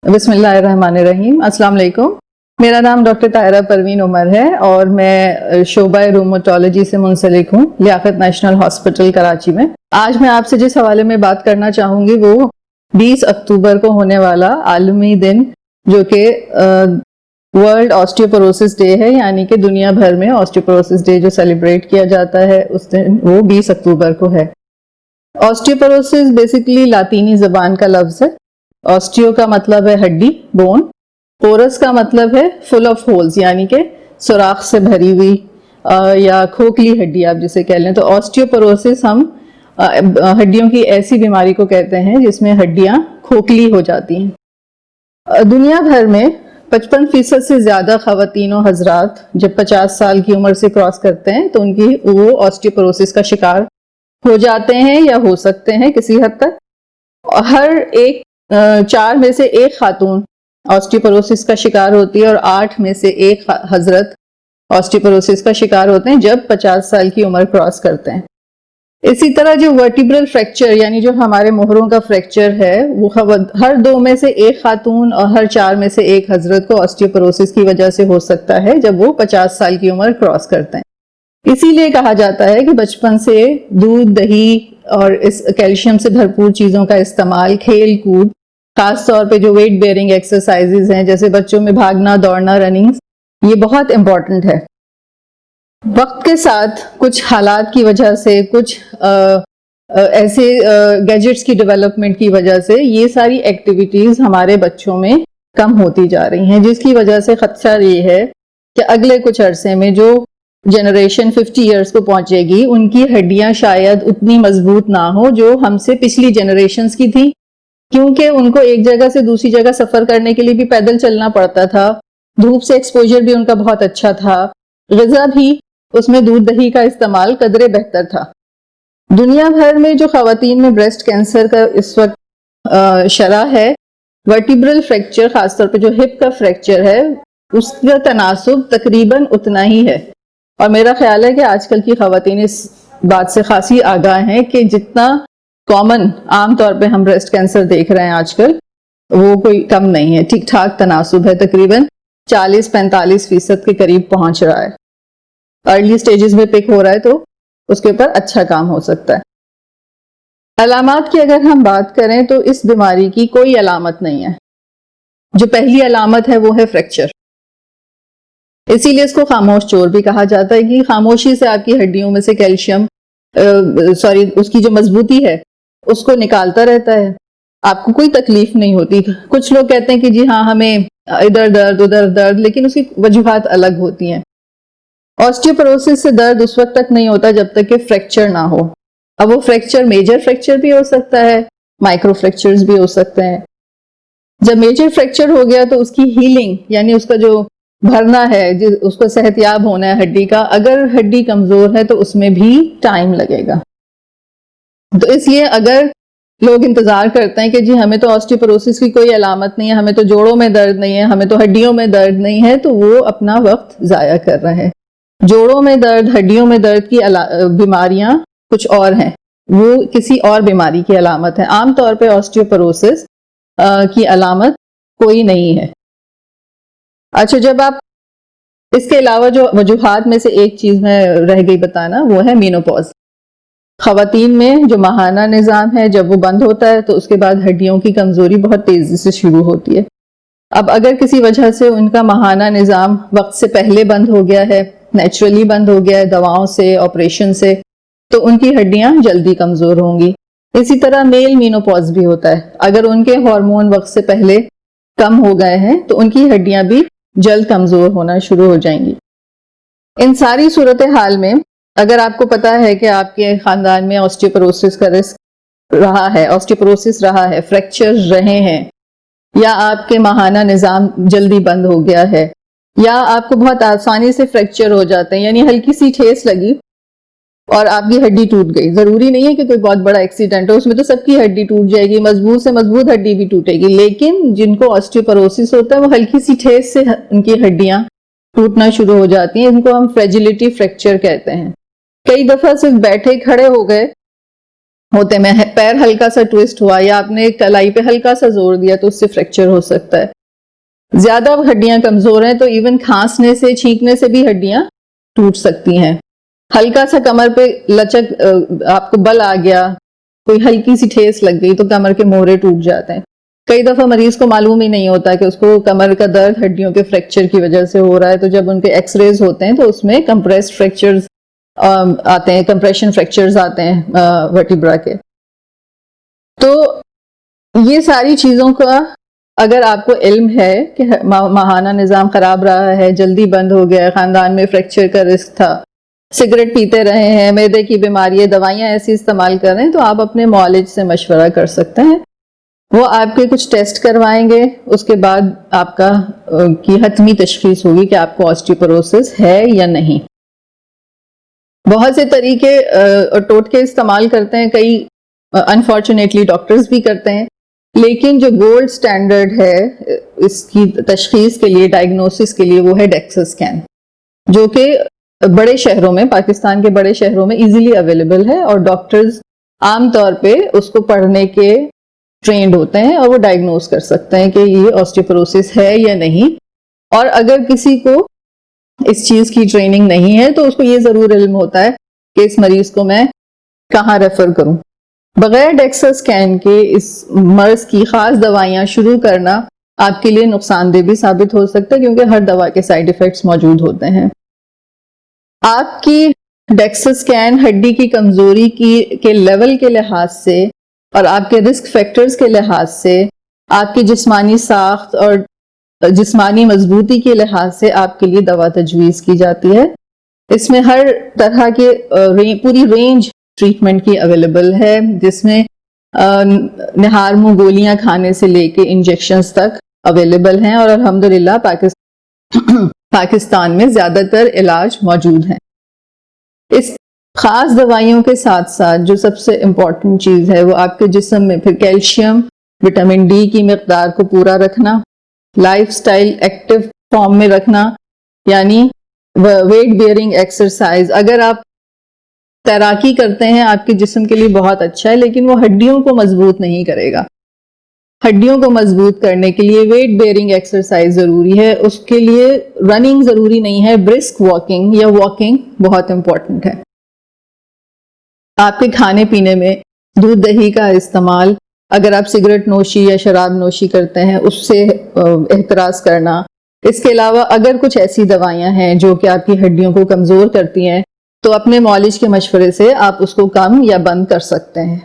بسم اللہ الرحمن الرحیم۔ السلام علیکم، میرا نام ڈاکٹر طاہرہ پروین عمر ہے اور میں شعبہ رومٹولوجی سے منسلک ہوں لیاقت نیشنل ہاسپٹل کراچی میں۔ آج میں آپ سے جس حوالے میں بات کرنا چاہوں گی وہ 20 اکتوبر کو ہونے والا عالمی دن جو کہ ورلڈ آسٹیوپوروسس ڈے ہے، یعنی کہ دنیا بھر میں آسٹیوپوروسس ڈے جو سیلیبریٹ کیا جاتا ہے اس دن وہ 20 اکتوبر کو ہے۔ آسٹیوپوروسس بیسیکلی لاطینی زبان کا لفظ ہے۔ آسٹیو کا مطلب ہے ہڈی، بون، پورس کا مطلب ہے فل آف ہولز، یعنی کہ سوراخ سے بھری ہوئی یا کھوکھلی ہڈی آپ جسے کہہ لیں۔ تو آسٹیوپوروسس ہم ہڈیوں کی ایسی بیماری کو کہتے ہیں جس میں ہڈیاں کھوکھلی ہو جاتی ہیں۔ دنیا بھر میں 55% سے زیادہ خواتین و حضرات جب 50 سال کی عمر سے کراس کرتے ہیں تو وہ آسٹیوپوروسس کا شکار ہو جاتے ہیں یا ہو سکتے ہیں کسی حد تک۔ ہر 4 میں سے 1 خاتون آسٹیوپوروسس کا شکار ہوتی ہے اور 8 میں سے 1 حضرت آسٹیوپوروسس کا شکار ہوتے ہیں جب 50 سال کی عمر کراس کرتے ہیں۔ اسی طرح جو ورٹیبرل فریکچر یعنی جو ہمارے موہروں کا فریکچر ہے وہ ہر 2 میں سے 1 خاتون اور ہر 4 میں سے 1 حضرت کو آسٹیوپوروسس کی وجہ سے ہو سکتا ہے جب وہ 50 سال کی عمر کراس کرتے ہیں۔ اسی لیے کہا جاتا ہے کہ بچپن سے دودھ، دہی اور اس کیلشیم سے بھرپور چیزوں کا استعمال، کھیل کود، خاص طور پہ جو ویٹ بیئرنگ ایکسرسائزز ہیں جیسے بچوں میں بھاگنا، دوڑنا، رننگ، یہ بہت امپورٹنٹ ہے۔ وقت کے ساتھ کچھ حالات کی وجہ سے، کچھ ایسے گیجٹس کی ڈیولپمنٹ کی وجہ سے یہ ساری ایکٹیویٹیز ہمارے بچوں میں کم ہوتی جا رہی ہیں، جس کی وجہ سے خدشہ یہ ہے کہ اگلے کچھ عرصے میں جو جنریشن 50 ایئرز کو پہنچے گی ان کی ہڈیاں شاید اتنی مضبوط نہ ہو جو ہم سے پچھلی جنریشنز کی تھی، کیونکہ ان کو ایک جگہ سے دوسری جگہ سفر کرنے کے لیے بھی پیدل چلنا پڑتا تھا، دھوپ سے ایکسپوجر بھی ان کا بہت اچھا تھا، غذا بھی اس میں دودھ دہی کا استعمال قدرے بہتر تھا۔ دنیا بھر میں جو خواتین میں بریسٹ کینسر کا اس وقت شرح ہے، ورٹیبرل فریکچر خاص طور پہ جو ہپ کا فریکچر ہے اس کا تناسب تقریباً اتنا ہی ہے، اور میرا خیال ہے کہ آج کل کی خواتین اس بات سے خاصی آگاہ ہیں کہ جتنا کامن عام طور پہ ہم بریسٹ کینسر دیکھ رہے ہیں آج کل وہ کوئی کم نہیں ہے، ٹھیک ٹھاک تناسب ہے، تقریباً 40-45% کے قریب پہنچ رہا ہے۔ ارلی سٹیجز میں پک ہو رہا ہے تو اس کے اوپر اچھا کام ہو سکتا ہے۔ علامات کی اگر ہم بات کریں تو اس بیماری کی کوئی علامت نہیں ہے۔ جو پہلی علامت ہے وہ ہے فریکچر، اسی لیے اس کو خاموش چور بھی کہا جاتا ہے کہ خاموشی سے آپ کی ہڈیوں میں سے کیلشیم اس کی جو مضبوطی ہے اس کو نکالتا رہتا ہے، آپ کو کوئی تکلیف نہیں ہوتی۔ کچھ لوگ کہتے ہیں کہ جی ہاں ہمیں ادھر درد ادھر درد، لیکن اس کی وجوہات الگ ہوتی ہیں۔ آسٹیوپوروسس سے درد اس وقت تک نہیں ہوتا جب تک کہ فریکچر نہ ہو۔ اب وہ فریکچر میجر فریکچر بھی ہو سکتا ہے، مائکرو فریکچرز بھی ہو سکتے ہیں۔ جب میجر فریکچر ہو گیا تو اس کی ہیلنگ یعنی اس کا جو بھرنا ہے، اس کو صحت یاب ہونا ہے ہڈی کا، اگر ہڈی کمزور ہے تو اس میں بھی ٹائم لگے گا۔ تو اس لیے اگر لوگ انتظار کرتے ہیں کہ جی ہمیں تو آسٹیوپوروسس کی کوئی علامت نہیں ہے، ہمیں تو جوڑوں میں درد نہیں ہے، ہمیں تو ہڈیوں میں درد نہیں ہے، تو وہ اپنا وقت ضائع کر رہے ہیں۔ جوڑوں میں درد، ہڈیوں میں درد کی بیماریاں کچھ اور ہیں، وہ کسی اور بیماری کی علامت ہے۔ عام طور پہ آسٹیوپوروسس کی علامت کوئی نہیں ہے۔ اچھا، جب آپ اس کے علاوہ جو وجوہات میں سے ایک چیز میں رہ گئی بتانا وہ ہے مینوپاز۔ خواتین میں جو ماہانہ نظام ہے جب وہ بند ہوتا ہے تو اس کے بعد ہڈیوں کی کمزوری بہت تیزی سے شروع ہوتی ہے۔ اب اگر کسی وجہ سے ان کا ماہانہ نظام وقت سے پہلے بند ہو گیا ہے، نیچرلی بند ہو گیا ہے دواؤں سے، آپریشن سے، تو ان کی ہڈیاں جلدی کمزور ہوں گی۔ اسی طرح میل مینوپاز بھی ہوتا ہے، اگر ان کے ہارمون وقت سے پہلے کم ہو گئے ہیں تو ان کی ہڈیاں بھی جلد کمزور ہونا شروع ہو جائیں گی۔ ان ساری صورتحال میں اگر آپ کو پتا ہے کہ آپ کے خاندان میں آسٹیوپوروسس کا رسک رہا ہے، آسٹیوپوروسس رہا ہے، فریکچر رہے ہیں، یا آپ کے ماہانہ نظام جلدی بند ہو گیا ہے، یا آپ کو بہت آسانی سے فریکچر ہو جاتے ہیں، یعنی ہلکی سی ٹھیس لگی اور آپ کی ہڈی ٹوٹ گئی، ضروری نہیں ہے کہ کوئی بہت بڑا ایکسیڈنٹ ہو، اس میں تو سب کی ہڈی ٹوٹ جائے گی، مضبوط سے مضبوط ہڈی بھی ٹوٹے گی، لیکن جن کو آسٹیوپوروسس ہوتا ہے وہ ہلکی سی ٹھیس سے ان کی ہڈیاں ٹوٹنا شروع ہو جاتی ہیں، ان کو ہم فریجیلٹی فریکچر کہتے ہیں۔ کئی دفعہ صرف بیٹھے کھڑے ہو گئے ہوتے ہیں. پیر ہلکا سا ٹویسٹ ہوا یا آپ نے کلائی پہ ہلکا سا زور دیا تو اس سے فریکچر ہو سکتا ہے. زیادہ ہڈیاں کمزور ہیں تو ایون کھانسنے سے چھینکنے سے بھی ہڈیاں ٹوٹ سکتی ہیں. ہلکا سا کمر پہ لچک آپ کو بل آ گیا, کوئی ہلکی سی ٹھیس لگ گئی تو کمر کے موہرے ٹوٹ جاتے ہیں. کئی دفعہ مریض کو معلوم ہی نہیں ہوتا کہ اس کو کمر کا درد ہڈیوں کے فریکچر کی وجہ سے ہو رہا ہے, تو جب ان کے ایکس ریز ہوتے ہیں تو اس میں کمپریسڈ فریکچرز آتے ہیں, کمپریشن فریکچرز آتے ہیں ورٹیبرا کے. تو یہ ساری چیزوں کا اگر آپ کو علم ہے کہ ماہانہ نظام خراب رہا ہے, جلدی بند ہو گیا ہے, خاندان میں فریکچر کا رسک تھا, سگریٹ پیتے رہے ہیں, معدے کی بیماری ہے, دوائیاں ایسی استعمال کر رہے ہیں, تو آپ اپنے معالج سے مشورہ کر سکتے ہیں. وہ آپ کے کچھ ٹیسٹ کروائیں گے, اس کے بعد آپ کی حتمی تشخیص ہوگی کہ آپ کو آسٹیوپروسس ہے یا نہیں. بہت سے طریقے اور ٹوٹکے استعمال کرتے ہیں, کئی انفارچونیٹلی ڈاکٹرز بھی کرتے ہیں, لیکن جو گولڈ سٹینڈرڈ ہے اس کی تشخیص کے لیے, ڈائگنوسس کے لیے, وہ ہے ڈیکسا اسکین, جو کہ بڑے شہروں میں, پاکستان کے بڑے شہروں میں ایزیلی اویلیبل ہے, اور ڈاکٹرز عام طور پہ اس کو پڑھنے کے ٹرینڈ ہوتے ہیں اور وہ ڈائگنوز کر سکتے ہیں کہ یہ آسٹیوپروسس ہے یا نہیں. اور اگر کسی کو اس چیز کی ٹریننگ نہیں ہے تو اس کو یہ ضرور علم ہوتا ہے کہ اس مریض کو میں کہاں ریفر کروں. بغیر ڈیکسا اسکین کے اس مرض کی خاص دوائیاں شروع کرنا آپ کے لیے نقصان دہ بھی ثابت ہو سکتا ہے, کیونکہ ہر دوا کے سائیڈ ایفیکٹس موجود ہوتے ہیں. آپ کی ڈیکسا اسکین ہڈی کی کمزوری کے لیول کے لحاظ سے اور آپ کے رسک فیکٹرز کے لحاظ سے, آپ کی جسمانی ساخت اور جسمانی مضبوطی کے لحاظ سے آپ کے لیے دوا تجویز کی جاتی ہے. اس میں ہر طرح کے پوری رینج ٹریٹمنٹ کی اویلیبل ہے, جس میں نہار منہ گولیاں کھانے سے لے کے انجیکشنز تک اویلیبل ہیں, اور الحمدللہ پاکستان میں زیادہ تر علاج موجود ہیں. اس خاص دوائیوں کے ساتھ ساتھ جو سب سے امپورٹنٹ چیز ہے وہ آپ کے جسم میں پھر کیلشیم, وٹامن ڈی کی مقدار کو پورا رکھنا, لائف سٹائل ایکٹیو فارم میں رکھنا, یعنی ویٹ بیئرنگ ایکسرسائز. اگر آپ تیراکی کرتے ہیں آپ کے جسم کے لیے بہت اچھا ہے, لیکن وہ ہڈیوں کو مضبوط نہیں کرے گا. ہڈیوں کو مضبوط کرنے کے لیے ویٹ بیئرنگ ایکسرسائز ضروری ہے. اس کے لیے رننگ ضروری نہیں ہے, برسک واکنگ یا واکنگ بہت امپورٹنٹ ہے. آپ کے کھانے پینے میں دودھ دہی کا استعمال, اگر آپ سگریٹ نوشی یا شراب نوشی کرتے ہیں اس سے احتراز کرنا. اس کے علاوہ اگر کچھ ایسی دوائیاں ہیں جو کہ آپ کی ہڈیوں کو کمزور کرتی ہیں تو اپنے معالج کے مشورے سے آپ اس کو کم یا بند کر سکتے ہیں.